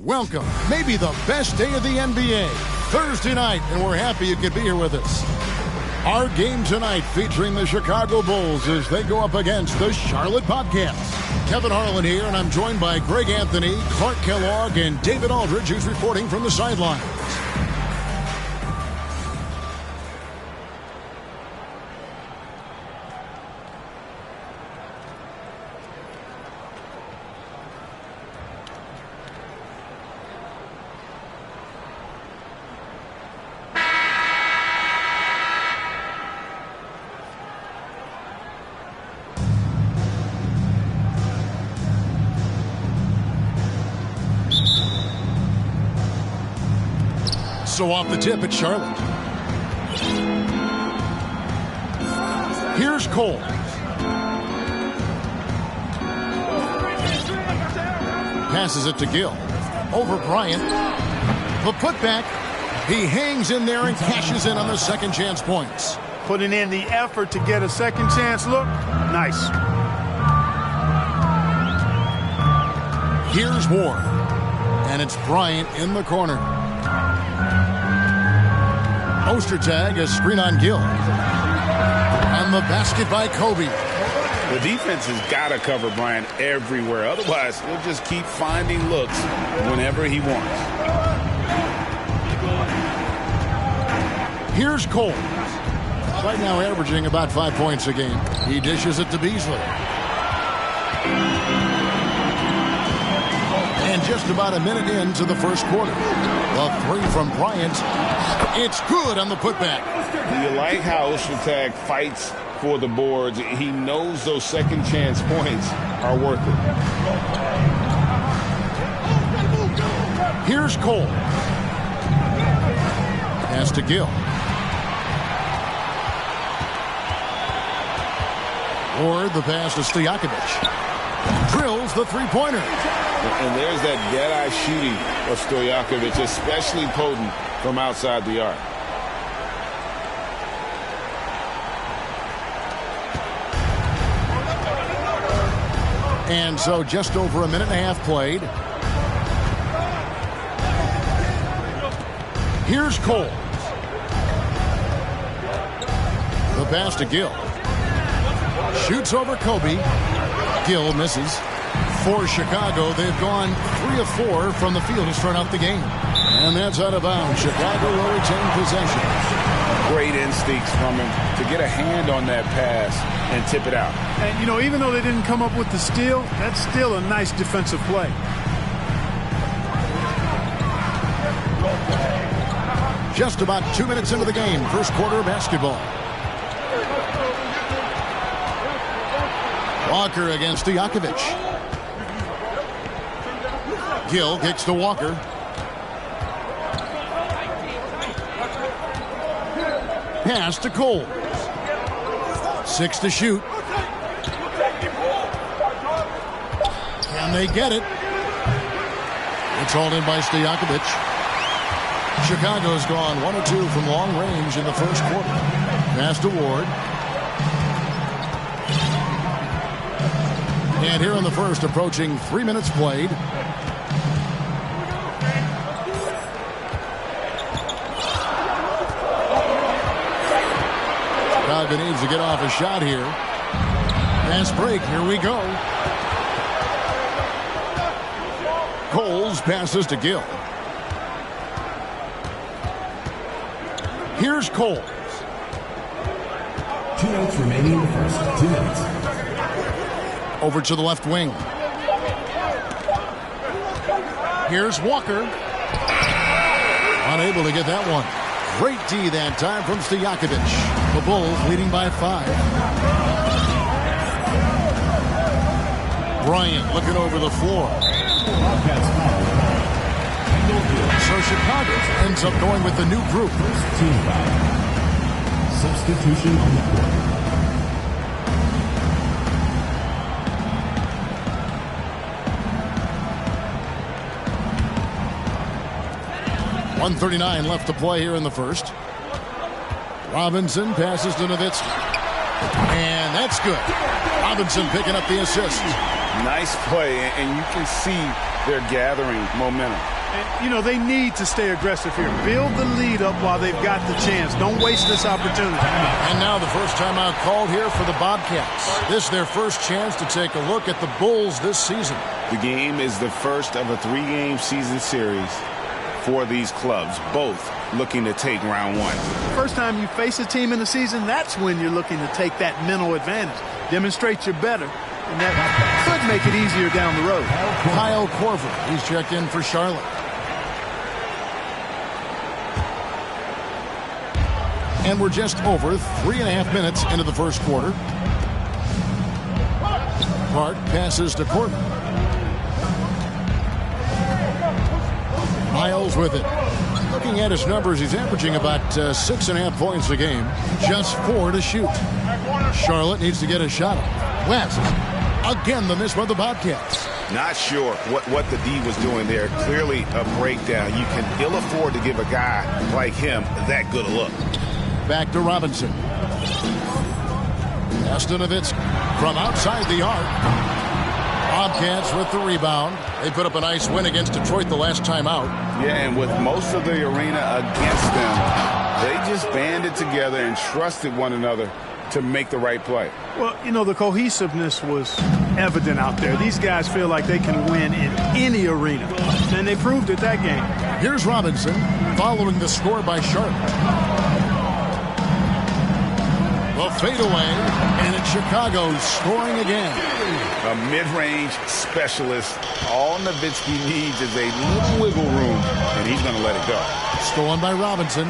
Welcome. Maybe the best day of the NBA. Thursday night, and we're happy you could be here with us. Our game tonight featuring the Chicago Bulls as they go up against the Charlotte Bobcats. Kevin Harlan here, and I'm joined by Greg Anthony, Clark Kellogg, and David Aldridge, who's reporting from the sidelines. So off the tip at Charlotte. Here's Cole. Passes it to Gill. Over Bryant. The putback. He hangs in there and cashes in on the second chance points. Putting in the effort to get a second chance look. Nice. Here's Ward. And it's Bryant in the corner. Ostertag, a screen on Gill. And the basket by Kobe. The defense has got to cover Bryant everywhere. Otherwise, he'll just keep finding looks whenever he wants. Here's Cole. Right now averaging about 5 points a game. He dishes it to Beasley. And just about a minute into the first quarter. The three from Bryant. It's good on the putback. Do you like how Ostertag fights for the boards? He knows those second chance points are worth it. Here's Cole. Pass to Gill. Or the pass to Stojakovic. Drills the three-pointer. And there's that dead-eye shooting of Stojakovic, especially potent from outside the arc. And so just over a minute and a half played. Here's Cole. The pass to Gill. Shoots over Kobe. Gill misses. For Chicago, they've gone 3 of 4 from the field to start out the game. And that's out of bounds. Chicago will retain possession. Great instincts from him to get a hand on that pass and tip it out. And, you know, even though they didn't come up with the steal, that's still a nice defensive play. Just about 2 minutes into the game, first quarter of basketball. Walker against Stojakovic. Gill kicks to Walker. Pass to Cole. 6 to shoot. Can they get it? It's hauled in by Stojakovic. Chicago's gone 1 of 2 from long range in the first quarter. Pass to Ward. And here in the first, approaching 3 minutes played. Chicago needs to get off a shot here. Fast break, here we go. Coles passes to Gill. Here's Coles. 2 minutes remaining in the first. 2 minutes. Over to the left wing. Here's Walker. Unable to get that one. Great D that time from Stojakovic. The Bulls leading by 5. Bryant looking over the floor. So Chicago ends up going with the new group. Team foul. Substitution on the court. 1:39 left to play here in the first. Robinson passes to Nowitzki. And that's good. Robinson picking up the assist. Nice play, and you can see they're gathering momentum. And, you know, they need to stay aggressive here. Build the lead up while they've got the chance. Don't waste this opportunity. And now the first timeout called here for the Bobcats. This is their first chance to take a look at the Bulls this season. The game is the first of a 3-game season series for these clubs, both looking to take round one. First time you face a team in the season, that's when you're looking to take that mental advantage. Demonstrate you're better, and that could make it easier down the road. Kyle Korver, he's checked in for Charlotte. And we're just over 3.5 minutes into the first quarter. Hart passes to Corbin. Miles with it. Looking at his numbers, he's averaging about 6.5 points a game. Just 4 to shoot. Charlotte needs to get a shot. West. Again, the miss by the Bobcats. Not sure what the D was doing there. Clearly a breakdown. You can ill afford to give a guy like him that good a look. Back to Robinson. Nowitzki from outside the arc. Bobcats with the rebound. They put up a nice win against Detroit the last time out. Yeah, and with most of the arena against them, they just banded together and trusted one another to make the right play. Well, you know, the cohesiveness was evident out there. These guys feel like they can win in any arena, and they proved it that game. Here's Robinson following the score by Charlotte. The fadeaway, and it's Chicago scoring again. A mid-range specialist. All Nowitzki needs is a little wiggle room, and he's going to let it go. Stolen by Robinson.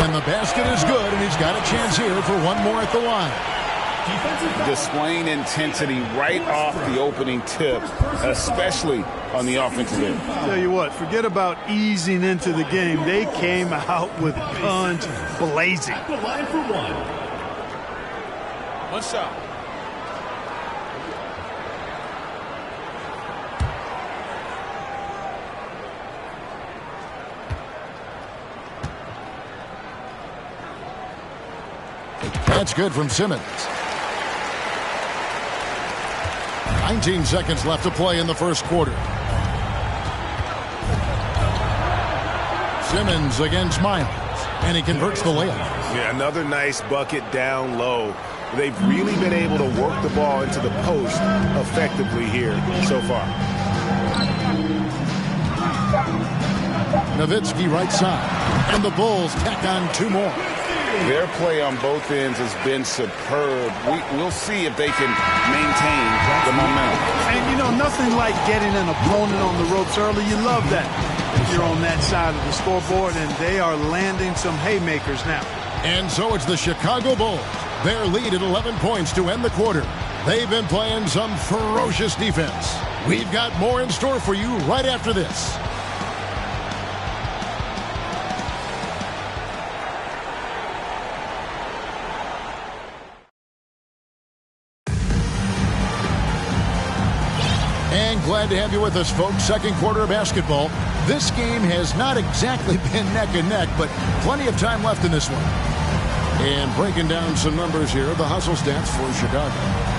And the basket is good, and he's got a chance here for one more at the line. Displaying intensity right off the opening tip, especially on the offensive end. Tell you what, forget about easing into the game. They came out with guns blazing. The line for one. One shot. That's good from Simmons. 19 seconds left to play in the first quarter. Simmons against Miles, and he converts the layup. Yeah, another nice bucket down low. They've really been able to work the ball into the post effectively here so far. Nowitzki right side, and the Bulls tack on 2 more. Their play on both ends has been superb. We'll see if they can maintain the momentum. And, you know, nothing like getting an opponent on the ropes early. You love that. You're on that side of the scoreboard, and they are landing some haymakers now. And so it's the Chicago Bulls. Their lead at 11 points to end the quarter. They've been playing some ferocious defense. We've got more in store for you right after this. Glad to have you with us, folks. Second quarter of basketball. This game has not exactly been neck and neck, but plenty of time left in this one. And breaking down some numbers here, the hustle stats for Chicago.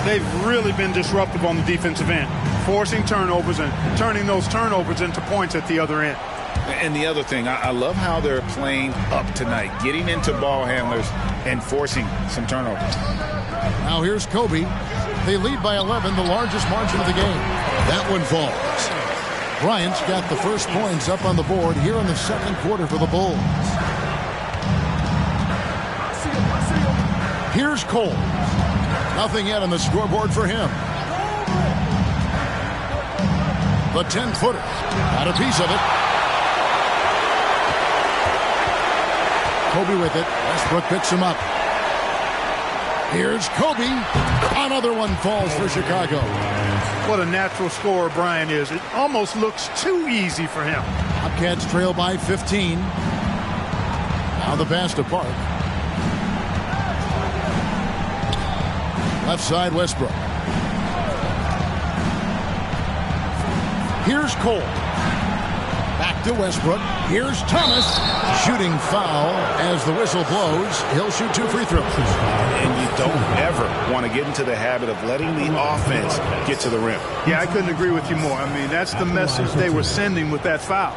They've really been disruptive on the defensive end, forcing turnovers and turning those turnovers into points at the other end. And the other thing, I love how they're playing up tonight, getting into ball handlers and forcing some turnovers. Now here's Kobe. They lead by 11, the largest margin of the game. That one falls. Bryant's got the first points up on the board here in the second quarter for the Bulls. Here's Cole. Nothing yet on the scoreboard for him. The 10-footer. Got a piece of it. Kobe with it. Westbrook picks him up. Here's Kobe. Another one falls for Chicago. What a natural scorer Bryant is. It almost looks too easy for him. Bobcats trail by 15. Now the pass to Park. Left side, Westbrook. Here's Cole. Back to Westbrook. Here's Thomas. Shooting foul as the whistle blows. He'll shoot 2 free throws. And you don't ever want to get into the habit of letting the offense get to the rim. Yeah, I couldn't agree with you more. I mean, that's the message they were sending with that foul.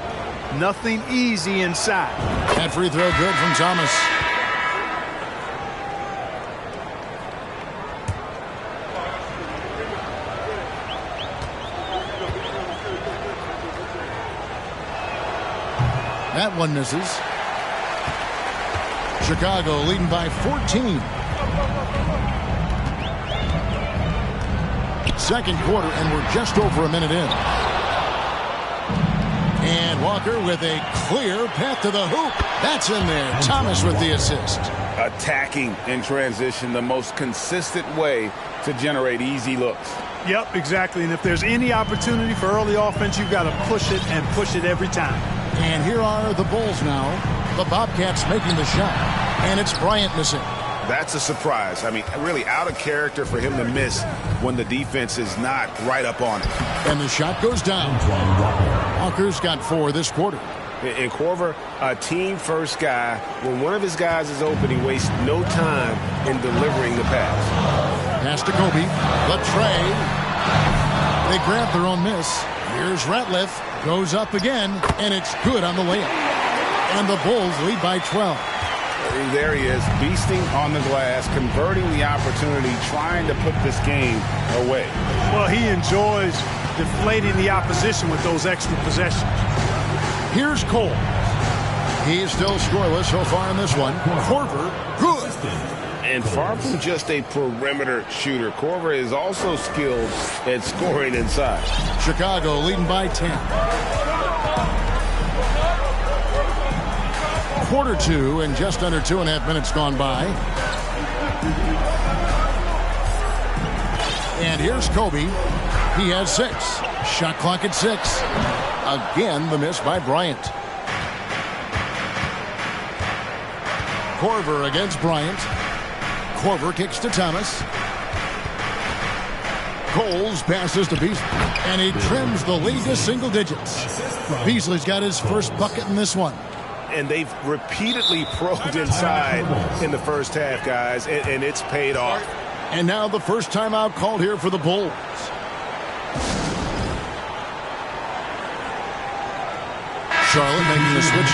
Nothing easy inside. That free throw good from Thomas. That one misses. Chicago leading by 14. Second quarter, and we're just over a minute in. And Walker with a clear path to the hoop. That's in there. Thomas with the assist. Attacking in transition, the most consistent way to generate easy looks. Yep, exactly. And if there's any opportunity for early offense, you've got to push it and push it every time. And here are the Bulls now. The Bobcats making the shot. And it's Bryant missing. That's a surprise. I mean, really out of character for him to miss when the defense is not right up on it. And the shot goes down. Walker's got 4 this quarter. And Korver, a team-first guy, when one of his guys is open, he wastes no time in delivering the pass. Pass to Kobe. The tray. They grab their own miss. Here's Ratliff. Goes up again, and it's good on the layup. And the Bulls lead by 12. There he is, beasting on the glass, converting the opportunity, trying to put this game away. Well, he enjoys deflating the opposition with those extra possessions. Here's Cole. He's still scoreless so far in this one. Korver, good. And far from just a perimeter shooter, Korver is also skilled at scoring inside. Chicago leading by 10. Quarter 2 and just under 2.5 minutes gone by. And here's Kobe. He has 6. Shot clock at 6. Again, the miss by Bryant. Korver against Bryant. Korver kicks to Thomas. Coles passes to Beasley. And he trims the lead to single digits. Beasley's got his first bucket in this one. And they've repeatedly probed inside in the first half, guys, and it's paid off. And now the first timeout called here for the Bulls. Charlotte making the switch.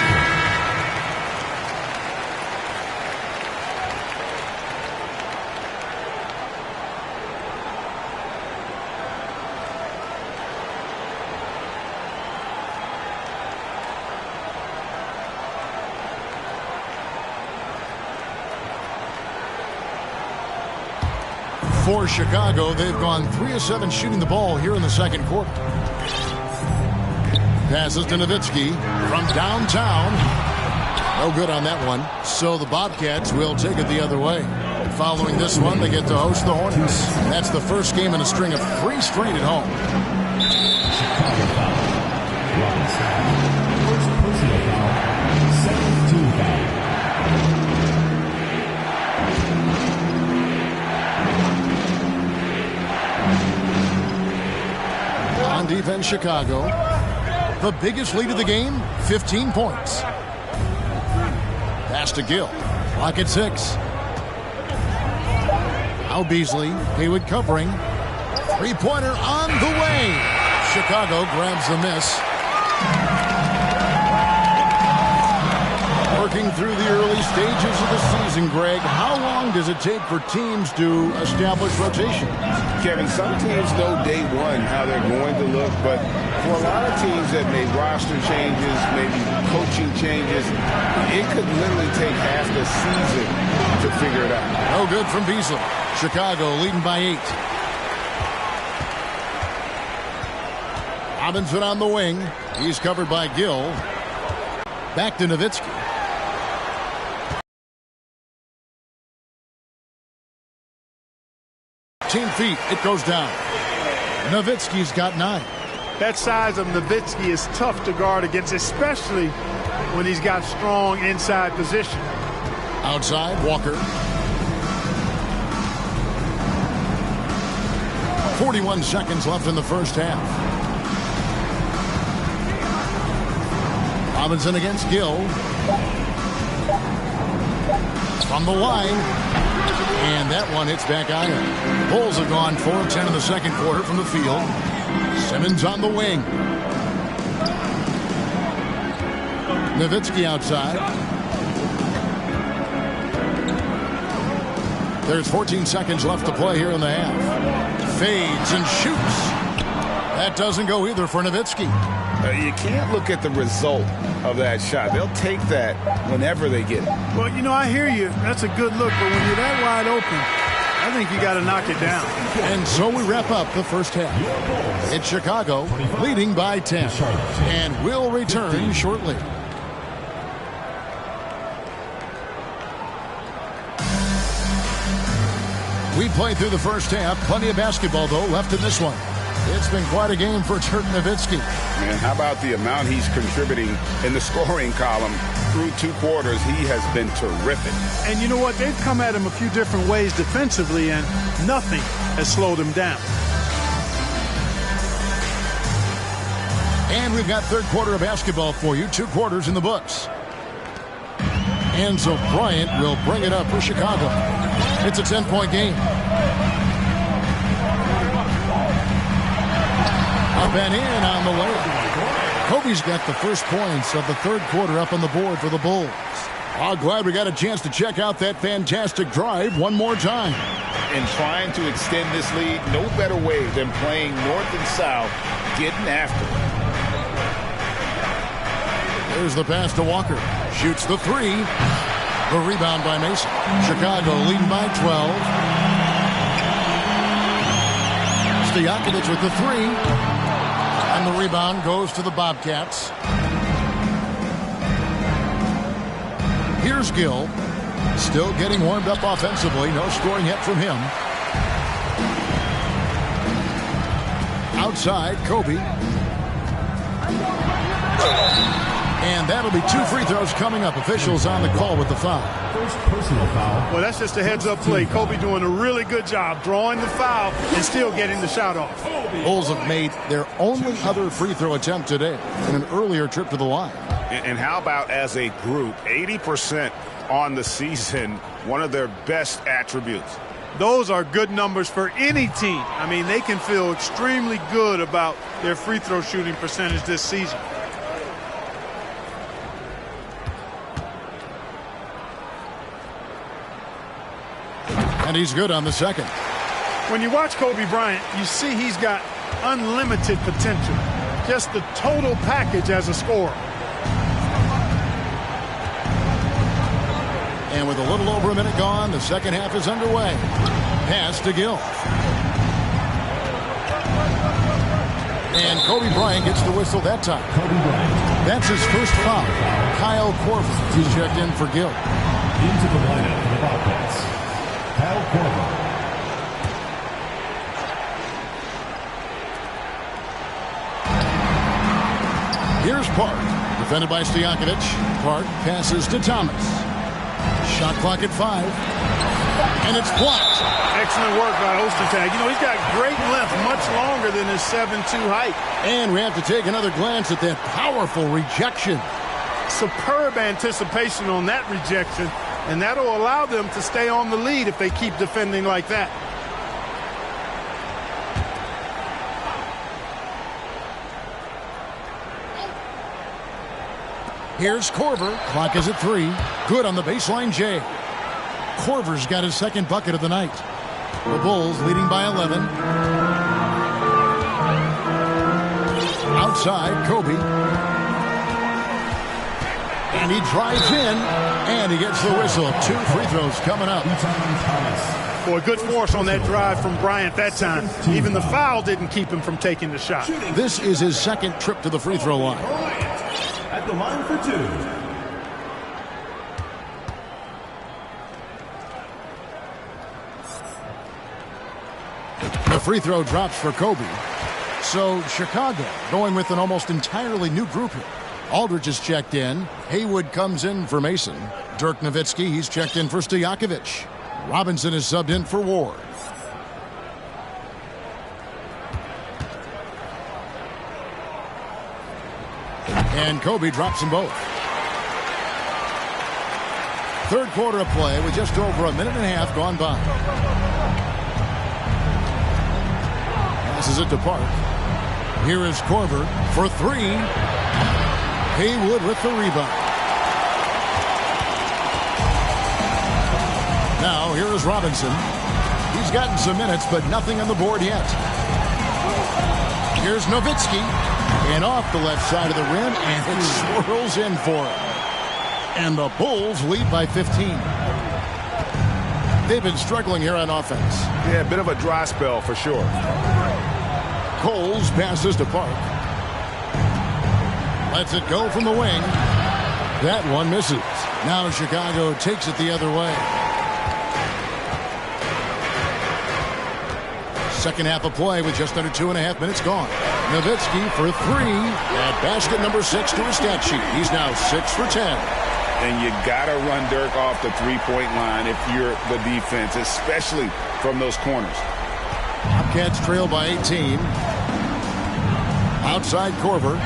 For Chicago, they've gone 3 of 7 shooting the ball here in the second quarter. Passes to Nowitzki from downtown. No good on that one. So the Bobcats will take it the other way. Following this one, they get to host the Hornets. That's the first game in a string of 3 straight at home. Chicago foul. First personal foul. Second team foul. On defense, Chicago. The biggest lead of the game, 15 points. Pass to Gill. Clock at 6. Now Beasley. Haywood covering. Three-pointer on the way. Chicago grabs the miss. Working through the early stages of the season, Greg, how long does it take for teams to establish rotation? Kevin, some teams know day one how they're going to look, but for a lot of teams that made roster changes, maybe coaching changes, it could literally take half the season to figure it out. No good from Beasley. Chicago leading by 8. Robinson on the wing. He's covered by Gill. Back to Nowitzki. Feet, it goes down. Nowitzki's got 9. That size of Nowitzki is tough to guard against, especially when he's got strong inside position. Outside, Walker. 41 seconds left in the first half. Robinson against Gill. From the line. And that one hits back iron. Bulls have gone 4 of 10 in the second quarter from the field. Simmons on the wing. Nowitzki outside. There's 14 seconds left to play here in the half. Fades and shoots. That doesn't go either for Nowitzki. You can't look at the result of that shot. They'll take that whenever they get it. Well, you know, I hear you. That's a good look, but when you're that wide open, I think you got to knock it down. And so we wrap up the first half. It's Chicago leading by 10. And we'll return shortly. We played through the first half. Plenty of basketball, though, left in this one. It's been quite a game for Dirk Nowitzki. Man, how about the amount he's contributing in the scoring column through 2 quarters? He has been terrific. And you know what? They've come at him a few different ways defensively, and nothing has slowed him down. And we've got third quarter of basketball for you. 2 quarters in the books. And so Bryant will bring it up for Chicago. It's a 10-point game. Up and in on the way. Kobe's got the first points of the third quarter up on the board for the Bulls. Oh, glad we got a chance to check out that fantastic drive one more time. In trying to extend this lead, no better way than playing north and south, getting after it. There's the pass to Walker. Shoots the 3. The rebound by Mason. Chicago leading by 12. Stojakovic with the 3. And the rebound goes to the Bobcats. Here's Gill. Still getting warmed up offensively. No scoring yet from him. Outside, Kobe. And that'll be 2 free throws coming up. Officials on the call with the foul. First personal foul. Well, that's just a heads-up play. Kobe doing a really good job drawing the foul and still getting the shot off. Bulls have made their only other free throw attempt today in an earlier trip to the line. And how about as a group, 80% on the season, one of their best attributes. Those are good numbers for any team. I mean, they can feel extremely good about their free throw shooting percentage this season. And he's good on the second. When you watch Kobe Bryant, you see he's got unlimited potential. Just the total package as a scorer. And with a little over a minute gone, the second half is underway. Pass to Gill. And Kobe Bryant gets the whistle that time. Kobe Bryant. That's his first foul. Kyle Korver is checked in for Gill. Into the lineup for the Bobcats. Kyle Korver. Here's Park. Defended by Stojakovic. Park passes to Thomas. Shot clock at 5. And it's blocked. Excellent work by Ostertag. You know, he's got great length, much longer than his 7'2" height. And we have to take another glance at that powerful rejection. Superb anticipation on that rejection, and that'll allow them to stay on the lead if they keep defending like that. Here's Korver. Clock is at 3. Good on the baseline, Jay. Korver's got his second bucket of the night. The Bulls leading by 11. Outside, Kobe. And he drives in, and he gets the whistle. 2 free throws coming up. Boy, good force on that drive from Bryant that time. Even the foul didn't keep him from taking the shot. This is his second trip to the free throw line. At the line for 2. The free throw drops for Kobe. So Chicago going with an almost entirely new group here. Aldridge is checked in. Haywood comes in for Mason. Dirk Nowitzki, he's checked in for Stojakovic. Robinson is subbed in for Ward. And Kobe drops them both. Third quarter of play with just over a minute and a half gone by. Passes it to Park. Here is Korver for three. Haywood with the rebound. Now here is Robinson. He's gotten some minutes, but nothing on the board yet. Here's Nowitzki. And off the left side of the rim, and it swirls in for him. And the Bulls lead by 15. They've been struggling here on offense. Yeah, a bit of a dry spell for sure. Coles passes to Park. Lets it go from the wing. That one misses. Now Chicago takes it the other way. Second half of play with just under 2.5 minutes gone. Nowitzki for three. At basket number 6 to his stat sheet. He's now 6 for 10. And you got to run Dirk off the three-point line if you're the defense, especially from those corners. Bobcats trail by 18. Outside Korver.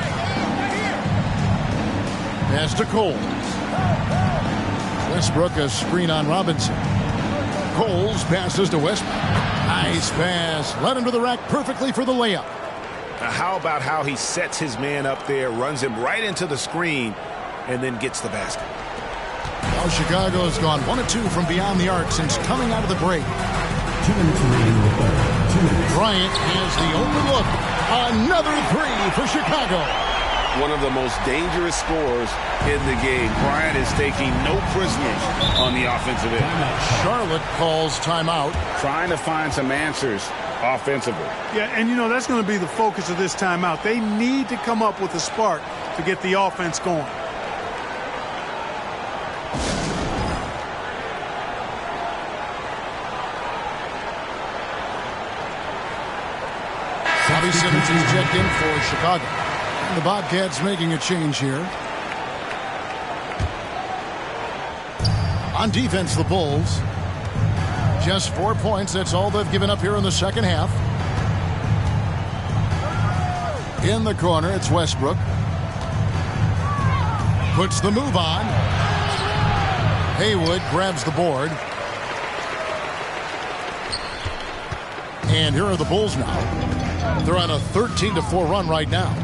Pass to Coles. Westbrook a screen on Robinson. Coles passes to Westbrook. Nice pass. Led him to the rack perfectly for the layup. Now how about how he sets his man up there, runs him right into the screen, and then gets the basket. Now Chicago has gone 1 of 2 from beyond the arc since coming out of the break. 2 minutes remaining in the third. Bryant has the open look. Another three for Chicago. One of the most dangerous scorers in the game. Bryant is taking no prisoners on the offensive end. Charlotte calls timeout. Trying to find some answers offensively. Yeah, and you know, that's going to be the focus of this timeout. They need to come up with a spark to get the offense going. Bobby Simmons is checked in for Chicago. And the Bobcats making a change here. On defense, the Bulls. Just 4 points. That's all they've given up here in the second half. In the corner, it's Westbrook. Puts the move on. Haywood grabs the board. And here are the Bulls now. They're on a 13-4 run right now.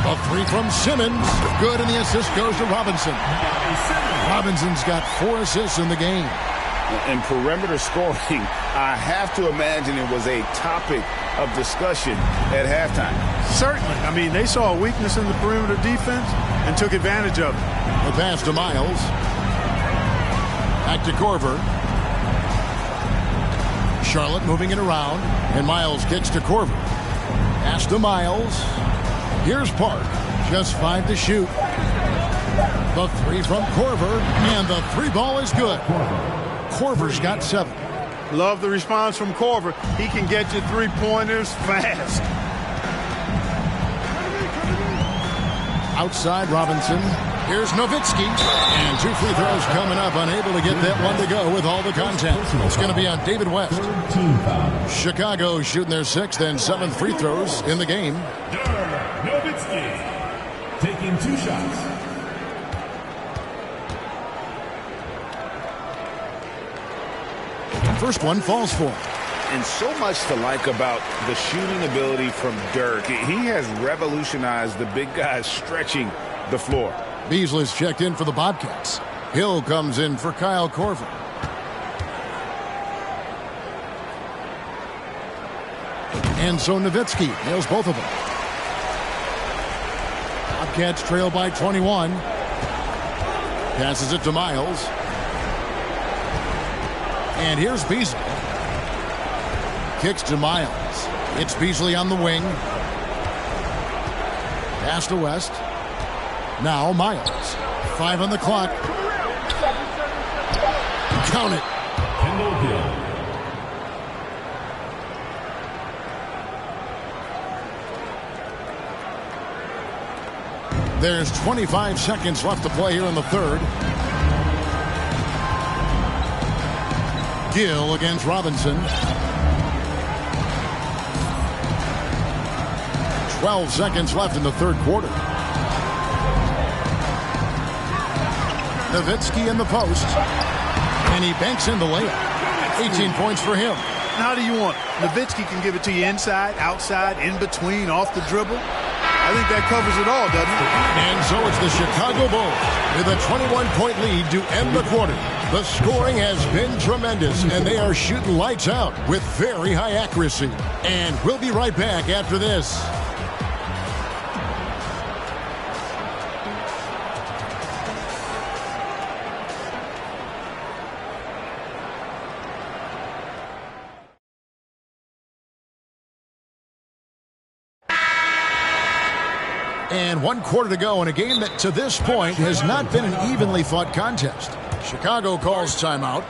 A three from Simmons. Good, and the assist goes to Robinson. Robinson's got 4 assists in the game. And perimeter scoring, I have to imagine it was a topic of discussion at halftime. Certainly. I mean, they saw a weakness in the perimeter defense and took advantage of it. The pass to Miles. Back to Korver. Charlotte moving it around, and Miles kicks to Korver. Pass to Miles. Here's Park. Just 5 to shoot. The three from Korver, and the three ball is good. Korver's got 7. Love the response from Korver. He can get you three-pointers fast. Outside Robinson. Here's Nowitzki. And 2 free throws coming up. Unable to get that one to go with all the contact. It's going to be on David West. Chicago shooting their 6th and 7th free throws in the game. Nowitzki taking 2 shots. First one falls for him. And so much to like about the shooting ability from Dirk. He has revolutionized the big guys stretching the floor. Beasley's checked in for the Bobcats. Hill comes in for Kyle Korver. And so Nowitzki nails both of them. Bobcats trail by 21. Passes it to Miles. And here's Beasley. Kicks to Miles. It's Beasley on the wing. Pass to West. Now Miles. 5 on the clock. Count it. Kendall Hill. There's 25 seconds left to play here in the third. Gill against Robinson. 12 seconds left in the third quarter. Nowitzki in the post. And he banks in the layup. 18 points for him. How do you want it? Nowitzki can give it to you inside, outside, in between, off the dribble. I think that covers it all, doesn't it? And so it's the Chicago Bulls with a 21-point lead to end the quarter. The scoring has been tremendous, and they are shooting lights out with very high accuracy. And we'll be right back after this. And 1 quarter to go in a game that to this point has not been an evenly fought contest. Chicago calls timeout.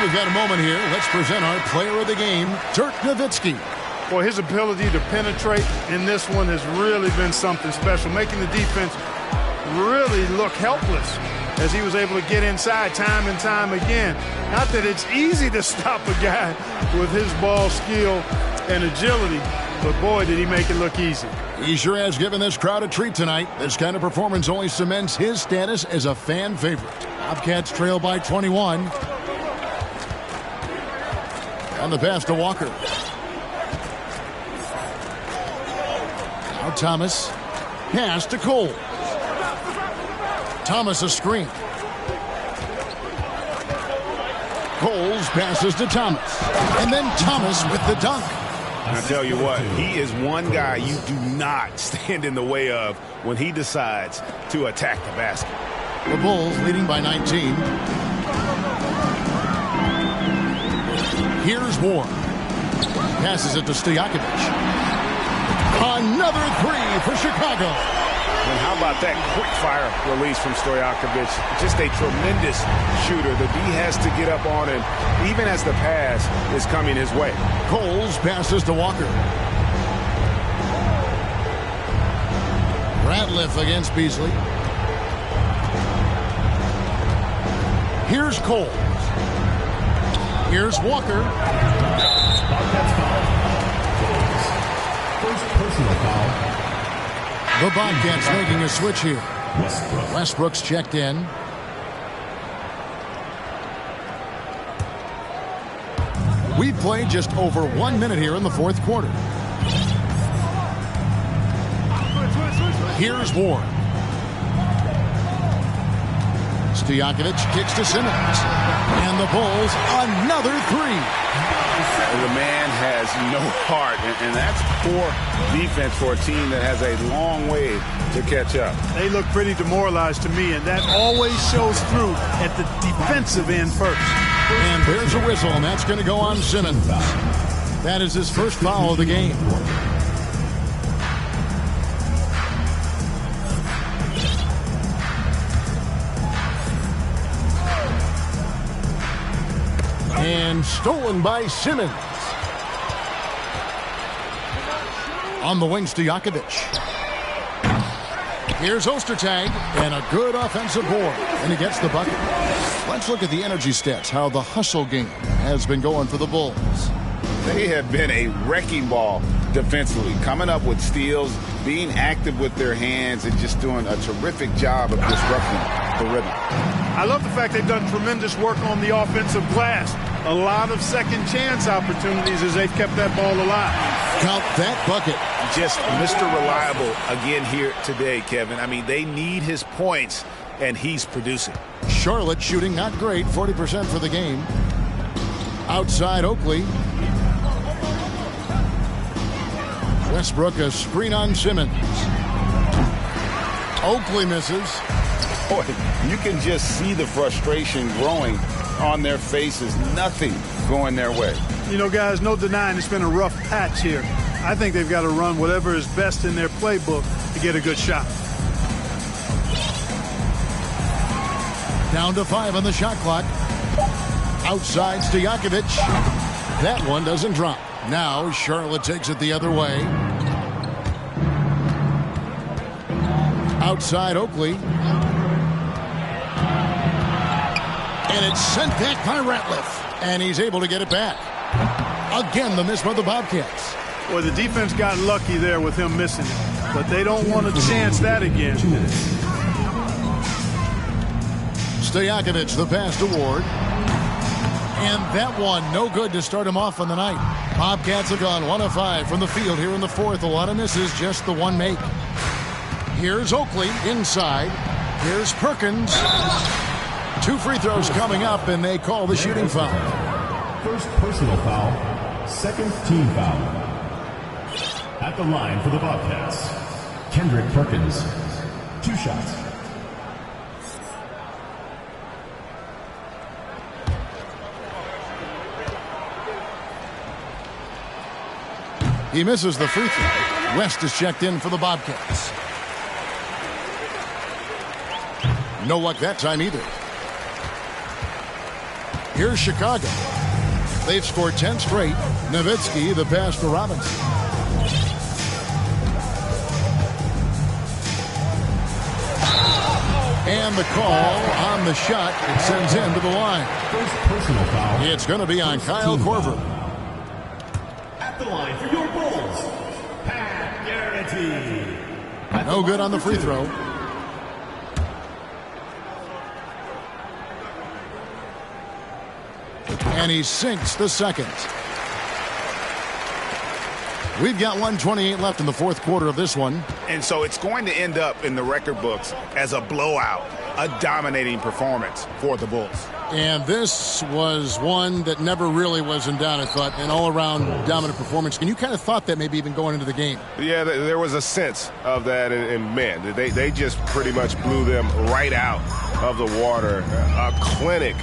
We've got a moment here. Let's present our player of the game, Dirk Nowitzki. Boy, his ability to penetrate in this one has really been something special, making the defense really look helpless as he was able to get inside time and time again. Not that it's easy to stop a guy with his ball skill and agility, but boy, did he make it look easy. He sure has given this crowd a treat tonight. This kind of performance only cements his status as a fan favorite. Bobcats trail by 21. On the pass to Walker. Now Thomas. Pass to Cole. Thomas a screen. Coles passes to Thomas. And then Thomas with the dunk. I tell you what, he is one guy you do not stand in the way of when he decides to attack the basket. The Bulls leading by 19. Here's Ward. Passes it to Stojakovic. Another three for Chicago. And how about that quick-fire release from Stojakovic? Just a tremendous shooter. The D has to get up on him, even as the pass is coming his way. Coles passes to Walker. Ratliff against Beasley. Here's Cole. Here's Walker. First personal foul. The Bobcats making a switch here. Westbrook's checked in. We've played just over 1 minute here in the fourth quarter. Here's Ward. Stojakovic kicks to Simmons. And the Bulls, another three. The man has no heart, and that's poor defense for a team that has a long way to catch up. They look pretty demoralized to me, and that always shows through at the defensive end first. And there's a whistle, and that's going to go on Simmons. That is his first foul of the game. And stolen by Simmons. On the wing, Stojakovic. Here's Ostertag, and a good offensive board, and he gets the bucket. Let's look at the energy stats, how the hustle game has been going for the Bulls. They have been a wrecking ball defensively, coming up with steals, being active with their hands, and just doing a terrific job of disrupting the rhythm. I love the fact they've done tremendous work on the offensive glass. A lot of second chance opportunities as they've kept that ball alive. Count that bucket. Just Mr. Reliable again here today, Kevin. I mean, they need his points, and he's producing. Charlotte shooting not great, 40% for the game. Outside Oakley. Westbrook a screen on Simmons. Oakley misses. Boy, you can just see the frustration growing on their faces. Nothing going their way. You know, guys, no denying it's been a rough patch here. I think they've got to run whatever is best in their playbook to get a good shot. Down to 5 on the shot clock. Outside Stojakovic. That one doesn't drop. Now Charlotte takes it the other way. Outside Oakley. And it's sent back by Ratliff. And he's able to get it back. Again, the miss by the Bobcats. Well, the defense got lucky there with him missing it. But they don't want to chance that again. Stojakovic, the pass to Ward. And that one, no good to start him off on the night. Bobcats have gone 1 of 5 from the field here in the fourth. A lot of misses, just the one make. Here's Oakley inside. Here's Perkins. 2 free throws coming up, and they call the shooting foul. First personal foul, second team foul. At the line for the Bobcats, Kendrick Perkins. 2 shots. He misses the free throw. West is checked in for the Bobcats. No luck that time either. Here's Chicago. They've scored 10 straight. Nowitzki, the pass for Robinson. And the call on the shot. It sends him to the line. First personal foul. It's going to be on Kyle Korver. At the line for your Bulls, Pat Garrity. No good on the free throw. And he sinks the second. We've got 1:28 left in the fourth quarter of this one. And so it's going to end up in the record books as a blowout, a dominating performance for the Bulls. And this was one that never really was in doubt, I thought, an all-around dominant performance. And you kind of thought that maybe even going into the game. Yeah, there was a sense of that, and man, they just pretty much blew them right out of the water. A clinic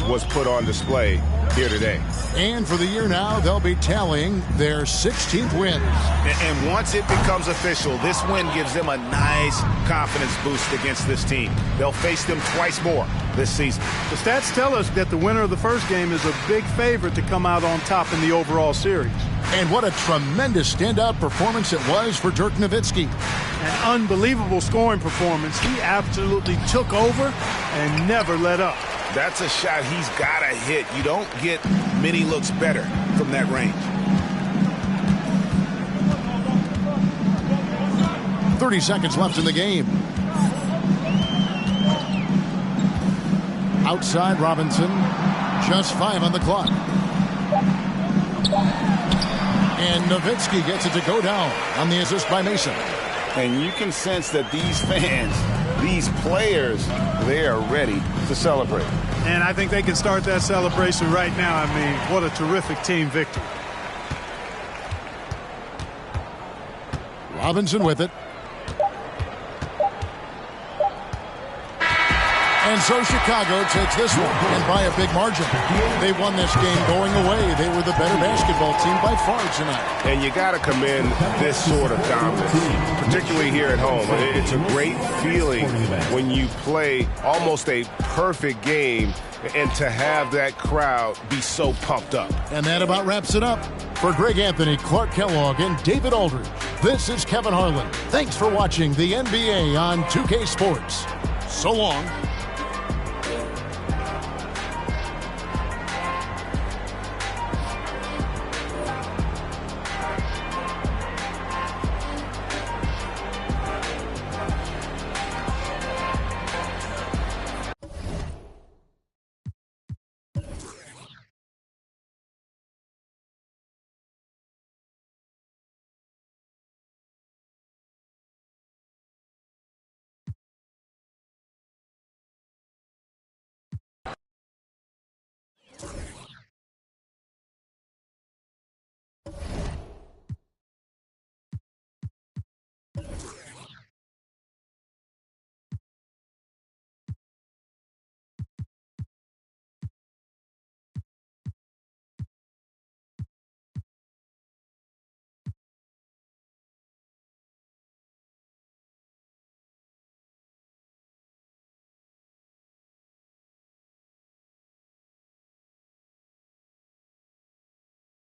was put on display here today. And for the year now, they'll be tallying their 16th win. And once it becomes official, this win gives them a nice confidence boost against this team. They'll face them twice more this season. The stats tell us that the winner of the first game is a big favorite to come out on top in the overall series. And what a tremendous standout performance it was for Dirk Nowitzki. An unbelievable scoring performance. He absolutely took over and never let up. That's a shot he's got to hit. You don't get many looks better from that range. 30 seconds left in the game. Outside Robinson. Just 5 on the clock. And Nowitzki gets it to go down on the assist by Mason. And you can sense that these fans, these players, they are ready to celebrate. And I think they can start that celebration right now. I mean, what a terrific team victory. Robinson with it. And so Chicago takes this one, and by a big margin. They won this game going away. They were the better basketball team by far tonight. And you got to commend this sort of dominance, particularly here at home. It's a great feeling when you play almost a perfect game and to have that crowd be so pumped up. And that about wraps it up. For Greg Anthony, Clark Kellogg, and David Aldridge, this is Kevin Harlan. Thanks for watching the NBA on 2K Sports. So long.